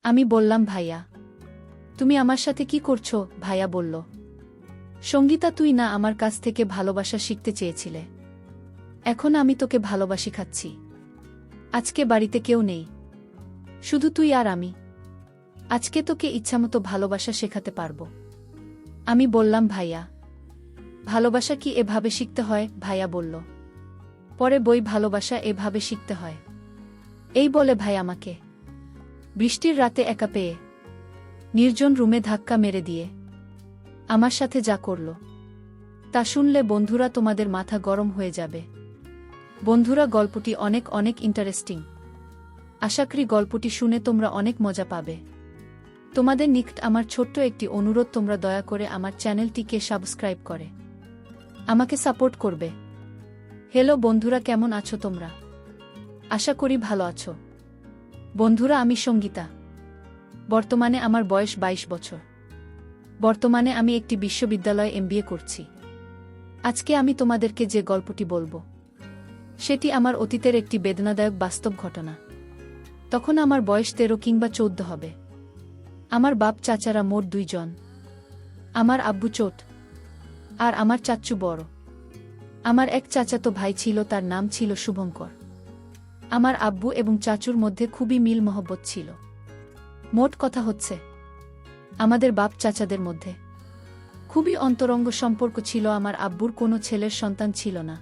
আমি বললাম, ভাইয়া তুমি আমার সাথে কি করছো? ভাইয়া বলল, সঙ্গীতা, তুই না আমার কাছ থেকে ভালোবাসা শিখতে চেয়েছিলে? এখন আমি তোকে ভালোবাসি খাচ্ছি। আজকে বাড়িতে কেউ নেই, শুধু তুই আর আমি। আজকে তোকে ইচ্ছামতো ভালোবাসা শেখাতে পারবো। আমি বললাম, ভাইয়া ভালোবাসা কি এভাবে শিখতে হয়? ভাইয়া বলল, পরে বই ভালোবাসা এভাবে শিখতে হয়। এই বলে ভাই আমাকে বৃষ্টির রাতে একা পেয়ে নির্জন রুমে ধাক্কা মেরে দিয়ে আমার সাথে যা করল তা শুনলে বন্ধুরা তোমাদের মাথা গরম হয়ে যাবে। বন্ধুরা, গল্পটি অনেক অনেক ইন্টারেস্টিং। আশা করি গল্পটি শুনে তোমরা অনেক মজা পাবে। তোমাদের নিকট আমার ছোট্ট একটি অনুরোধ, তোমরা দয়া করে আমার চ্যানেলটিকে সাবস্ক্রাইব করে আমাকে সাপোর্ট করবে। হ্যালো বন্ধুরা, কেমন আছো তোমরা? আশা করি ভালো আছো। বন্ধুরা, আমি সঙ্গীতা। বর্তমানে আমার বয়স 22 বছর। বর্তমানে আমি একটি বিশ্ববিদ্যালয়ে MBA করছি। আজকে আমি তোমাদেরকে যে গল্পটি বলবো সেটি আমার অতীতের একটি বেদনাদায়ক বাস্তব ঘটনা। তখন আমার বয়স 13 কিংবা 14 হবে। আমার বাপ চাচারা মোট 2 জন। আমার আব্বু চোট আর আমার চাচ্চু বড়। আমার এক চাচাতো ভাই ছিল, তার নাম ছিল শুভঙ্কর। আমার আব্বু এবং চাচুর মধ্যে খুবই মিল মহব্বত ছিল। মোট কথা হচ্ছে, আমাদের বাপ চাচাদের মধ্যে খুবই অন্তরঙ্গ সম্পর্ক ছিল। আমার আব্বুর কোনো ছেলের সন্তান ছিল না।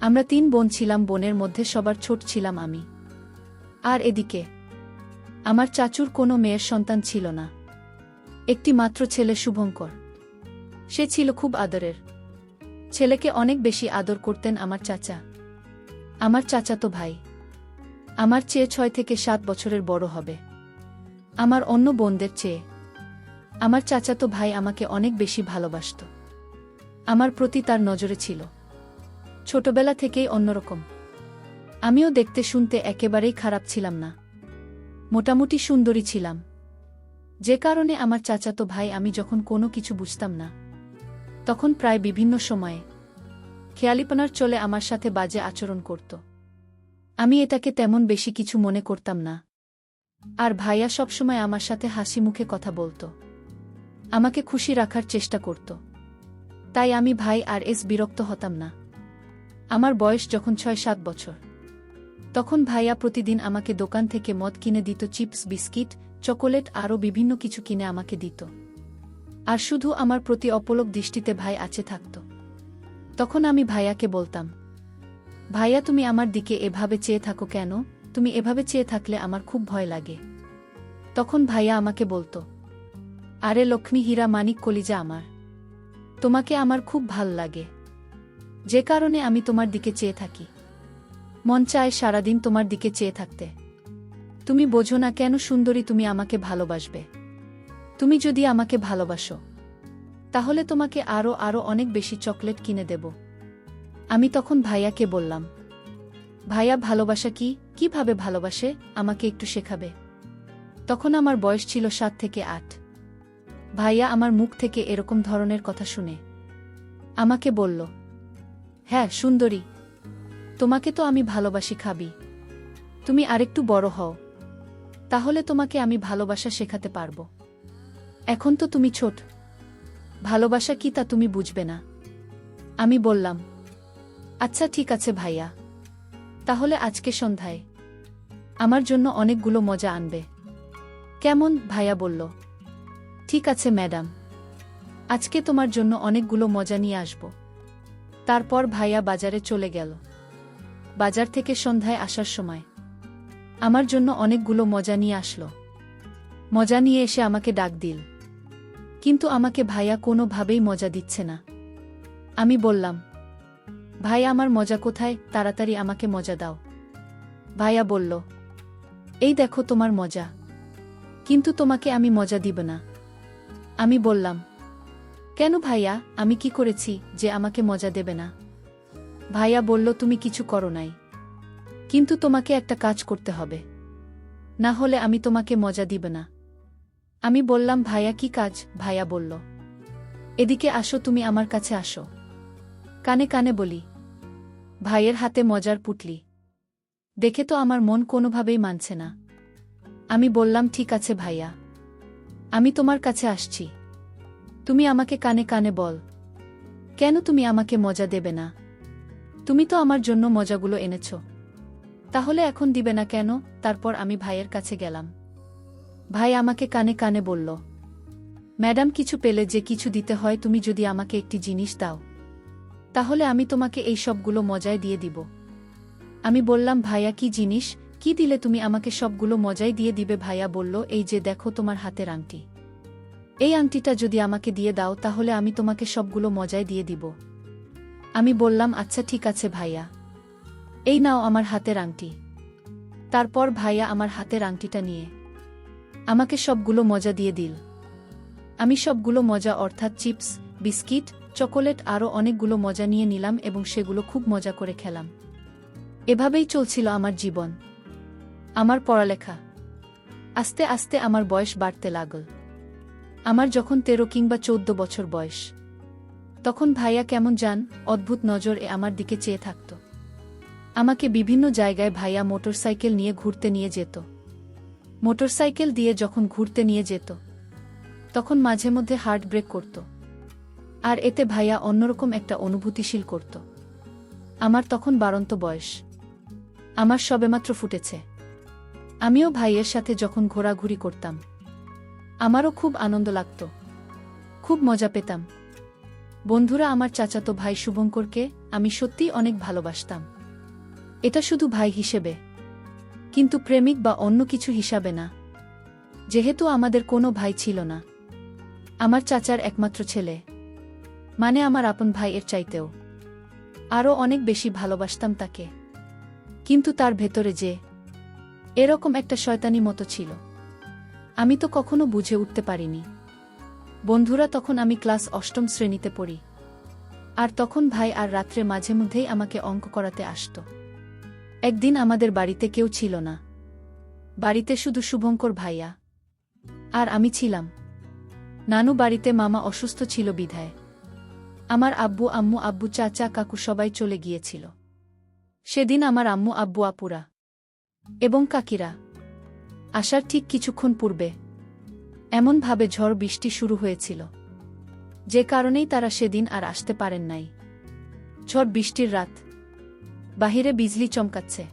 আমরা 3 বোন ছিলাম, বোনের মধ্যে সবার ছোট ছিলাম আমি। আর এদিকে আমার চাচুর কোনো মেয়ের সন্তান ছিল না, একটি মাত্র ছেলে শুভঙ্কর। সে ছিল খুব আদরের। ছেলেকে অনেক বেশি আদর করতেন আমার চাচা। আমার চাচাতো ভাই আমার চেয়ে 6 থেকে 7 বছরের বড় হবে। আমার অন্য বোনদের চেয়ে আমার চাচাতো ভাই আমাকে অনেক বেশি ভালোবাসত। আমার প্রতি তার নজরে ছিল ছোটবেলা থেকেই অন্যরকম। আমিও দেখতে শুনতে একেবারেই খারাপ ছিলাম না, মোটামুটি সুন্দরী ছিলাম। যে কারণে আমার চাচাতো ভাই আমি যখন কোনো কিছু বুঝতাম না তখন প্রায় বিভিন্ন সময়ে খেয়ালিপনার চলে আমার সাথে বাজে আচরণ করত। আমি এটাকে তেমন বেশি কিছু মনে করতাম না। আর ভাইয়া সবসময় আমার সাথে হাসি মুখে কথা বলত, আমাকে খুশি রাখার চেষ্টা করত। তাই আমি ভাই আর বিরক্ত হতাম না। আমার বয়স যখন 6-7 বছর, তখন ভাইয়া প্রতিদিন আমাকে দোকান থেকে মদ কিনে দিত, চিপস, বিস্কিট, চকোলেট আরও বিভিন্ন কিছু কিনে আমাকে দিত। আর শুধু আমার প্রতি অপলক দৃষ্টিতে ভাই আছে থাকত। তখন আমি ভাইয়াকে বলতাম, ভাইয়া তুমি আমার দিকে এভাবে চেয়ে থাকো কেন? তুমি এভাবে চেয়ে থাকলে আমার খুব ভয় লাগে। তখন ভাইয়া আমাকে বলতো, আরে লক্ষ্মী, হীরা, মানিক, কলিজা আমার, তোমাকে আমার খুব ভাল লাগে, যে কারণে আমি তোমার দিকে চেয়ে থাকি। মন চায় সারাদিন তোমার দিকে চেয়ে থাকতে। তুমি বোঝো না কেন সুন্দরী, তুমি আমাকে ভালোবাসবে। তুমি যদি আমাকে ভালোবাসো তাহলে তোমাকে আরও আরও অনেক বেশি চকলেট কিনে দেব। আমি তখন ভাইয়াকে বললাম, ভাইয়া ভালোবাসা কি, কিভাবে ভালোবাসে, আমাকে একটু শেখাবে? তখন আমার বয়স ছিল 7 থেকে 8। ভাইয়া আমার মুখ থেকে এরকম ধরনের কথা শুনে আমাকে বলল, হ্যাঁ সুন্দরী, তোমাকে তো আমি ভালোবাসি, খাবি? তুমি আরেকটু বড় হও, তাহলে তোমাকে আমি ভালোবাসা শেখাতে পারবো। এখন তো তুমি ছোট, ভালোবাসা কি তা তুমি বুঝবে না। আমি বললাম, আচ্ছা ঠিক আছে ভাইয়া, তাহলে আজকে সন্ধ্যায় আমার জন্য অনেকগুলো মজা আনবে, কেমন? ভাইয়া বলল, ঠিক আছে ম্যাডাম, আজকে তোমার জন্য অনেকগুলো মজা নিয়ে আসব। তারপর ভাইয়া বাজারে চলে গেল। বাজার থেকে সন্ধ্যায় আসার সময় আমার জন্য অনেকগুলো মজা নিয়ে আসলো। মজা নিয়ে এসে আমাকে ডাক দিল, কিন্তু আমাকে ভাইয়া কোনোভাবেই মজা দিচ্ছে না। আমি বললাম, ভাই আমার মজা কোথায়? তাড়াতাড়ি আমাকে মজা দাও। ভাইয়া বলল, এই দেখো তোমার মজা, কিন্তু তোমাকে আমি মজা দিব না। আমি বললাম, কেন ভাইয়া, আমি কি করেছি যে আমাকে মজা দেবে না? ভাইয়া বলল, তুমি কিছু করো নাই, কিন্তু তোমাকে একটা কাজ করতে হবে, না হলে আমি তোমাকে মজা দিব না। আমি বললাম, ভাইয়া কি কাজ? ভাইয়া বলল, এদিকে আসো, তুমি আমার কাছে আসো, কানে কানে বলি। ভাইয়ের হাতে মজার পুটলি দেখে তো আমার মন কোনোভাবেই মানছে না। আমি বললাম, ঠিক আছে ভাইয়া, আমি তোমার কাছে আসছি। তুমি আমাকে কানে কানে বল, কেন তুমি আমাকে মজা দেবে না? তুমি তো আমার জন্য মজাগুলো এনেছ, তাহলে এখন দিবে না কেন? তারপর আমি ভাইয়ের কাছে গেলাম। ভাই আমাকে কানে কানে বলল, ম্যাডাম, কিছু পেলে যে কিছু দিতে হয়, তুমি যদি আমাকে একটি জিনিস দাও, তাহলে আমি তোমাকে এই সবগুলো মজায় দিয়ে দিব। আমি বললাম, ভাইয়া কি জিনিস? কি দিলে তুমি আমাকে সবগুলো মজাই দিয়ে দিবে? ভাইয়া বলল, এই যে দেখো তোমার হাতের আংটি, এই আংটিটা যদি আমাকে দিয়ে দাও তাহলে আমি তোমাকে সবগুলো মজায় দিয়ে দিব। আমি বললাম, আচ্ছা ঠিক আছে ভাইয়া, এই নাও আমার হাতের আংটি। তারপর ভাইয়া আমার হাতের আংটিটা নিয়ে আমাকে সবগুলো মজা দিয়ে দিল। আমি সবগুলো মজা অর্থাৎ চিপস, বিস্কিট, চকোলেট আরও অনেকগুলো মজা নিয়ে নিলাম এবং সেগুলো খুব মজা করে খেলাম। এভাবেই চলছিল আমার জীবন, আমার পড়ালেখা। আস্তে আস্তে আমার বয়স বাড়তে লাগল। আমার যখন 13 কিংবা 14 বছর বয়স, তখন ভাইয়া কেমন জান অদ্ভুত নজরে আমার দিকে চেয়ে থাকত। আমাকে বিভিন্ন জায়গায় ভাইয়া মোটরসাইকেল নিয়ে ঘুরতে নিয়ে যেত। মোটরসাইকেল দিয়ে যখন ঘুরতে নিয়ে যেত, তখন মাঝে মধ্যে হার্ট ব্রেক করত, আর এতে ভাইয়া অন্যরকম একটা অনুভূতিশীল করত। আমার তখন বাড়ন্ত বয়স, আমার সবেমাত্র ফুটেছে। আমিও ভাইয়ের সাথে যখন ঘোরাঘুরি করতাম, আমারও খুব আনন্দ লাগত, খুব মজা পেতাম। বন্ধুরা, আমার চাচাতো ভাই শুভঙ্করকে আমি সত্যিই অনেক ভালোবাসতাম। এটা শুধু ভাই হিসেবে, কিন্তু প্রেমিক বা অন্য কিছু হিসাবে না। যেহেতু আমাদের কোনো ভাই ছিল না, আমার চাচার একমাত্র ছেলে, মানে আমার আপন ভাইয়ের চাইতেও আরও অনেক বেশি ভালোবাসতাম তাকে। কিন্তু তার ভেতরে যে এরকম একটা শয়তানি মতো ছিল, আমি তো কখনো বুঝে উঠতে পারিনি। বন্ধুরা, তখন আমি ক্লাস 8ম শ্রেণীতে পড়ি, আর তখন ভাই আর রাত্রে মাঝে মধ্যেই আমাকে অঙ্ক করাতে আসত। একদিন আমাদের বাড়িতে কেউ ছিল না, বাড়িতে শুধু শুভঙ্কর ভাইয়া আর আমি ছিলাম। নানু বাড়িতে, মামা অসুস্থ ছিল বিধায় আমার আব্বু আম্মু আব্বু চাচা কাকু সবাই চলে গিয়েছিল। সেদিন আমার আম্মু আব্বু আপুরা এবং কাকিরা আসার ঠিক কিছুক্ষণ পূর্বে এমনভাবে ঝড় বৃষ্টি শুরু হয়েছিল, যে কারণেই তারা সেদিন আর আসতে পারেন নাই। ঝড় বৃষ্টির রাত, বাহিরে বিজলি চমকাচ্ছে,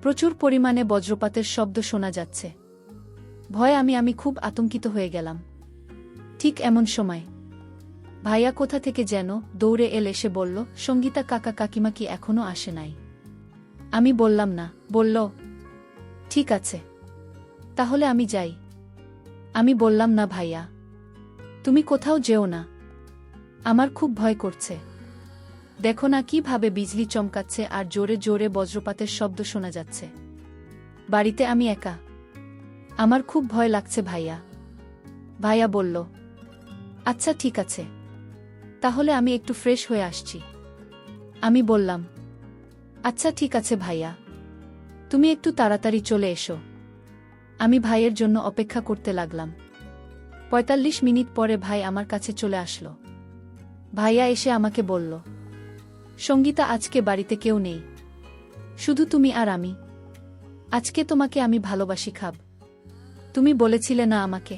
প্রচুর পরিমাণে বজ্রপাতের শব্দ শোনা যাচ্ছে। ভয়ে আমি খুব আতঙ্কিত হয়ে গেলাম। ঠিক এমন সময় ভাইয়া কোথা থেকে যেন দৌড়ে এসে বলল, সঙ্গীতা কাকা কাকিমা কি এখনো আসে নাই? আমি বললাম না। বলল, ঠিক আছে, তাহলে আমি যাই। আমি বললাম, না ভাইয়া, তুমি কোথাও যেও না, আমার খুব ভয় করছে। দেখো না কিভাবে বিজলি চমকাচ্ছে আর জোরে জোরে বজ্রপাতের শব্দ শোনা যাচ্ছে। বাড়িতে আমি একা, আমার খুব ভয় লাগছে ভাইয়া। ভাইয়া বলল, আচ্ছা ঠিক আছে, তাহলে আমি একটু ফ্রেশ হয়ে আসছি। আমি বললাম, আচ্ছা ঠিক আছে ভাইয়া, তুমি একটু তাড়াতাড়ি চলে এসো। আমি ভাইয়ের জন্য অপেক্ষা করতে লাগলাম। 45 মিনিট পরে ভাই আমার কাছে চলে আসলো। ভাইয়া এসে আমাকে বলল, সঙ্গীতা, আজকে বাড়িতে কেউ নেই, শুধু তুমি আর আমি। আজকে তোমাকে আমি ভালোবাসি খাব। তুমি বলেছিলে না আমাকে?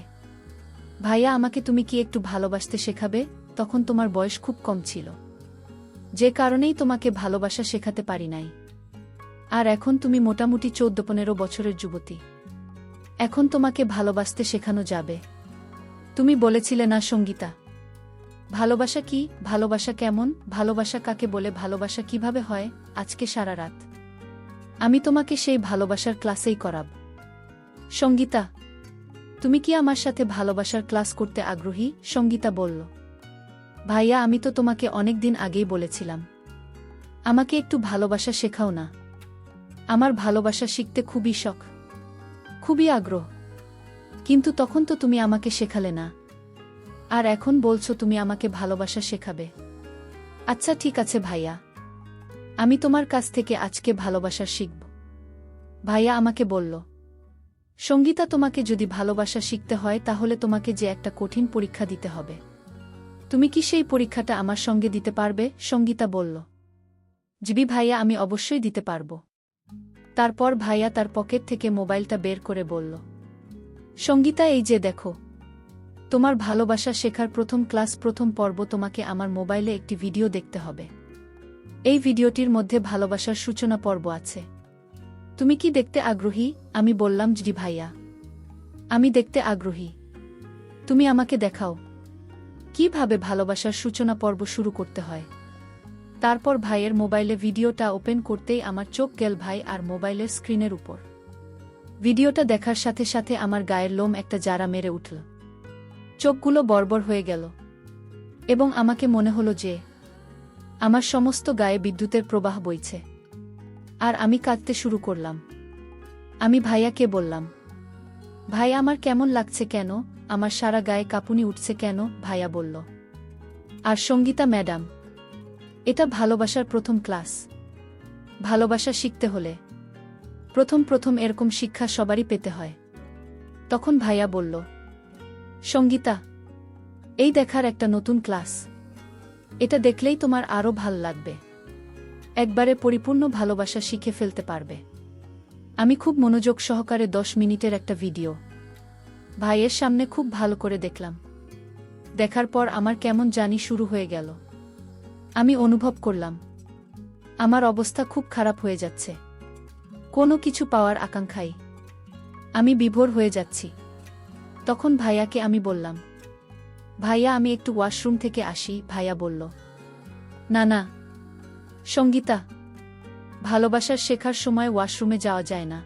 ভাইয়া, আমাকে তুমি কি একটু ভালোবাসতে শেখাবে? তখন তোমার বয়স খুব কম ছিল, যে কারণেই তোমাকে ভালোবাসা শেখাতে পারি নাই। আর এখন তুমি মোটামুটি 14-15 বছরের যুবতী, এখন তোমাকে ভালোবাসতে শেখানো যাবে। তুমি বলেছিলে না সঙ্গীতা, ভালোবাসা কি, ভালোবাসা কেমন, ভালোবাসা কাকে বলে, ভালোবাসা কিভাবে হয়? আজকে সারা রাত আমি তোমাকে সেই ভালোবাসার ক্লাসেই করাব। সঙ্গীতা, তুমি কি আমার সাথে ভালোবাসার ক্লাস করতে আগ্রহী? সঙ্গীতা বলল, ভাইয়া, আমি তো তোমাকে অনেক দিন আগেই বলেছিলাম, আমাকে একটু ভালোবাসা শেখাও না। আমার ভালোবাসা শিখতে খুবই শখ, খুবই আগ্রহ, কিন্তু তখন তো তুমি আমাকে শেখালে না, আর এখন বলছো তুমি আমাকে ভালোবাসা শেখাবে। আচ্ছা ঠিক আছে ভাইয়া, আমি তোমার কাছ থেকে আজকে ভালোবাসা শিখব। ভাইয়া আমাকে বলল, সঙ্গীতা, তোমাকে যদি ভালোবাসা শিখতে হয় তাহলে তোমাকে যে একটা কঠিন পরীক্ষা দিতে হবে। তুমি কি সেই পরীক্ষাটা আমার সঙ্গে দিতে পারবে? সঙ্গীতা বলল, জিবি ভাইয়া, আমি অবশ্যই দিতে পারব। তারপর ভাইয়া তার পকেট থেকে মোবাইলটা বের করে বলল, সঙ্গীতা, এই যে দেখো, তোমার ভালোবাসা শেখার প্রথম ক্লাস, প্রথম পর্ব। তোমাকে আমার মোবাইলে একটি ভিডিও দেখতে হবে। এই ভিডিওটির মধ্যে ভালোবাসার সূচনা পর্ব আছে। তুমি কি দেখতে আগ্রহী? আমি বললাম, জি ভাইয়া, আমি দেখতে আগ্রহী। তুমি আমাকে দেখাও কিভাবে ভালোবাসার সূচনা পর্ব শুরু করতে হয়। তারপর ভাইয়ের মোবাইলে ভিডিওটা ওপেন করতেই আমার চোখ গেল ভাই আর মোবাইলের স্ক্রিনের উপর। ভিডিওটা দেখার সাথে সাথে আমার গায়ের লোম একটা জারা মেরে উঠল, চোখগুলো বড়বড় হয়ে গেল এবং আমাকে মনে হলো যে আমার সমস্ত গায়ে বিদ্যুতের প্রবাহ বইছে। আর আমি কাঁদতে শুরু করলাম। আমি ভাইয়াকে বললাম, ভাই, আমার কেমন লাগছে কেন? আমার সারা গায়ে কাঁপুনি উঠছে কেন? ভাইয়া বলল, আর সঙ্গীতা ম্যাডাম, এটা ভালোবাসার প্রথম ক্লাস। ভালোবাসা শিখতে হলে প্রথম প্রথম এরকম শিক্ষা সবারই পেতে হয়। তখন ভাইয়া বলল, সঙ্গীতা, এই দেখার একটা নতুন ক্লাস। এটা দেখলেই তোমার আরও ভাল লাগবে। একবারে পরিপূর্ণ ভালোবাসা শিখে ফেলতে পারবে। আমি খুব মনোযোগ সহকারে 10 মিনিটের একটা ভিডিও ভাইয়ের সামনে খুব ভালো করে দেখলাম। দেখার পর আমার কেমন জানি শুরু হয়ে গেল। আমি অনুভব করলাম আমার অবস্থা খুব খারাপ হয়ে যাচ্ছে। কোনো কিছু পাওয়ার আকাঙ্ক্ষায় আমি বিভোর হয়ে যাচ্ছি। তখন ভাইয়াকে আমি বললাম, ভাইয়া, আমি একটু ওয়াশরুম থেকে আসি। ভাইয়া বলল, না না সঙ্গীতা, ভালোবাসার শেখার সময় ওয়াশরুমে যাওয়া যায় না।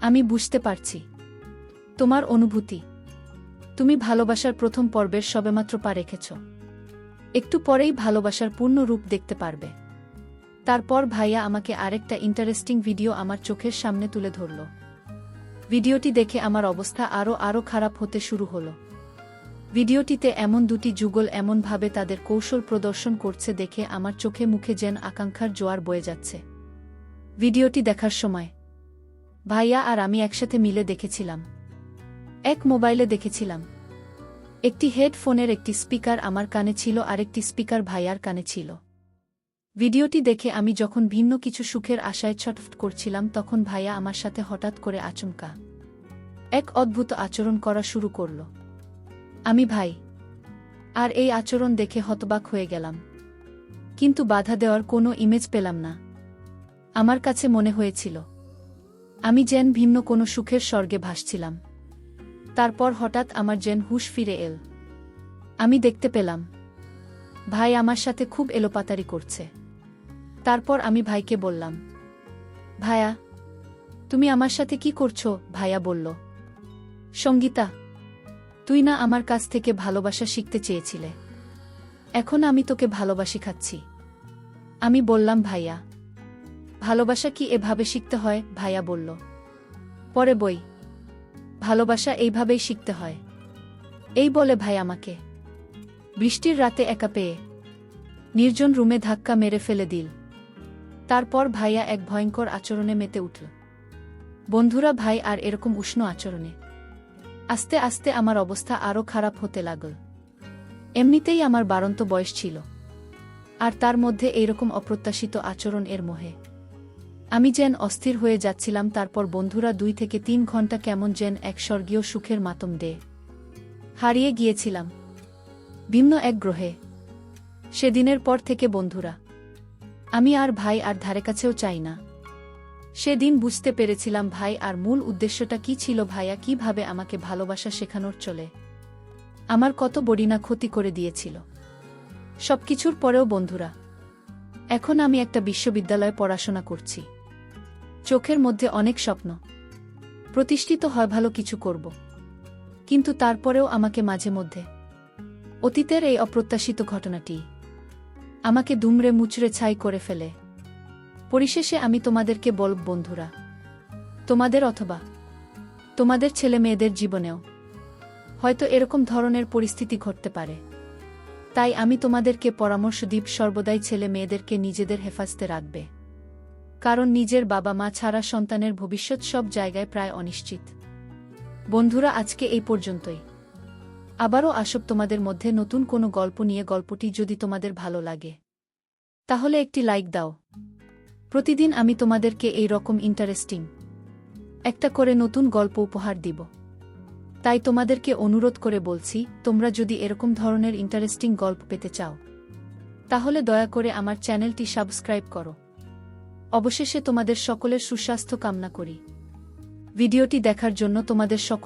আমি বুঝতে পারছি তোমার অনুভূতি। তুমি ভালোবাসার প্রথম পর্বের সবেমাত্র পা রেখেছ। একটু পরেই ভালোবাসার পূর্ণ রূপ দেখতে পারবে। তারপর ভাইয়া আমাকে আরেকটা ইন্টারেস্টিং ভিডিও আমার চোখের সামনে তুলে ধরল। ভিডিওটি দেখে আমার অবস্থা আরও খারাপ হতে শুরু হলো। ভিডিওটিতে এমন দুটি যুগল এমনভাবে তাদের কৌশল প্রদর্শন করছে দেখে আমার চোখে মুখে যেন আকাঙ্ক্ষার জোয়ার বয়ে যাচ্ছে। ভিডিওটি দেখার সময় ভাইয়া আর আমি একসাথে মিলে দেখেছিলাম। এক মোবাইলে দেখেছিলাম। একটি হেডফোনের একটি স্পিকার আমার কানে ছিল, আরেকটি স্পিকার ভাইয়ার কানে ছিল। ভিডিওটি দেখে আমি যখন ভিন্ন কিছু সুখের আশায় ছটফট করছিলাম, তখন ভাইয়া আমার সাথে হঠাৎ করে আচমকা এক অদ্ভুত আচরণ করা শুরু করল। আমি ভাই আর এই আচরণ দেখে হতবাক হয়ে গেলাম, কিন্তু বাধা দেওয়ার কোনো ইমেজ পেলাম না। আমার কাছে মনে হয়েছিল আমি যেন ভিন্ন কোনো সুখের স্বর্গে ভাসছিলাম। তারপর হঠাৎ আমার যেন হুঁশ ফিরে এল। আমি দেখতে পেলাম ভাই আমার সাথে খুব এলোপাতাড়ি করছে। তারপর আমি ভাইকে বললাম, ভাইয়া, তুমি আমার সাথে কি করছো? ভাইয়া বলল, সঙ্গীতা, তুই না আমার কাছ থেকে ভালোবাসা শিখতে চেয়েছিলে, এখন আমি তোকে ভালোবাসি খাচ্ছি। আমি বললাম, ভাইয়া, ভালোবাসা কি এভাবে শিখতে হয়? ভাইয়া বলল, পরে বই, ভালোবাসা এইভাবেই শিখতে হয়। এই বলে ভাই আমাকে বৃষ্টির রাতে একা পেয়ে নির্জন রুমে ধাক্কা মেরে ফেলে দিল। তারপর ভাইয়া এক ভয়ঙ্কর আচরণে মেতে উঠল। বন্ধুরা, ভাই আর এরকম উষ্ণ আচরণে আস্তে আস্তে আমার অবস্থা আরও খারাপ হতে লাগল। এমনিতেই আমার বাড়ন্ত বয়স ছিল, আর তার মধ্যে এইরকম অপ্রত্যাশিত আচরণ এর মোহে আমি যেন অস্থির হয়ে যাচ্ছিলাম। তারপর বন্ধুরা 2 থেকে 3 ঘন্টা কেমন যেন এক স্বর্গীয় সুখের মাতম দিয়ে হারিয়ে গিয়েছিলাম ভিন্ন এক গ্রহে। সেদিনের পর থেকে বন্ধুরা, আমি আর ভাই আর ধারে কাছেও চাই না। সেদিন বুঝতে পেরেছিলাম ভাই আর মূল উদ্দেশ্যটা কি ছিল। ভাইয়া কিভাবে আমাকে ভালোবাসা শেখানোর চলে আমার কত বড়িনা ক্ষতি করে দিয়েছিল। সবকিছুর পরেও বন্ধুরা, এখন আমি একটা বিশ্ববিদ্যালয়ে পড়াশোনা করছি। চোখের মধ্যে অনেক স্বপ্ন, প্রতিষ্ঠিত হয় ভালো কিছু করব, কিন্তু তারপরেও আমাকে মাঝে মধ্যে অতীতের এই অপ্রত্যাশিত ঘটনাটি আমাকে দুমড়ে মুচড়ে ছাই করে ফেলে। পরিশেষে আমি তোমাদেরকে বলব বন্ধুরা, তোমাদের অথবা তোমাদের ছেলে মেয়েদের জীবনেও হয়তো এরকম ধরনের পরিস্থিতি ঘটতে পারে। তাই আমি তোমাদেরকে পরামর্শ দিব, সর্বদাই ছেলে মেয়েদেরকে নিজেদের হেফাজতে রাখবে, কারণ নিজের বাবা মা ছাড়া সন্তানের ভবিষ্যৎ সব জায়গায় প্রায় অনিশ্চিত। বন্ধুরা, আজকে এই পর্যন্তই। আবারও আসব তোমাদের মধ্যে নতুন কোনো গল্প নিয়ে। গল্পটি যদি তোমাদের ভালো লাগে তাহলে একটি লাইক দাও। প্রতিদিন আমি তোমাদেরকে এই রকম ইন্টারেস্টিং একটা করে নতুন গল্প উপহার দিব। তাই তোমাদেরকে অনুরোধ করে বলছি, তোমরা যদি এরকম ধরনের ইন্টারেস্টিং গল্প পেতে চাও তাহলে দয়া করে আমার চ্যানেলটি সাবস্ক্রাইব করো। অবশেষে তোমাদের সকলের সুস্বাস্থ্য কামনা করি। ভিডিওটি দেখার জন্য তোমাদের সকল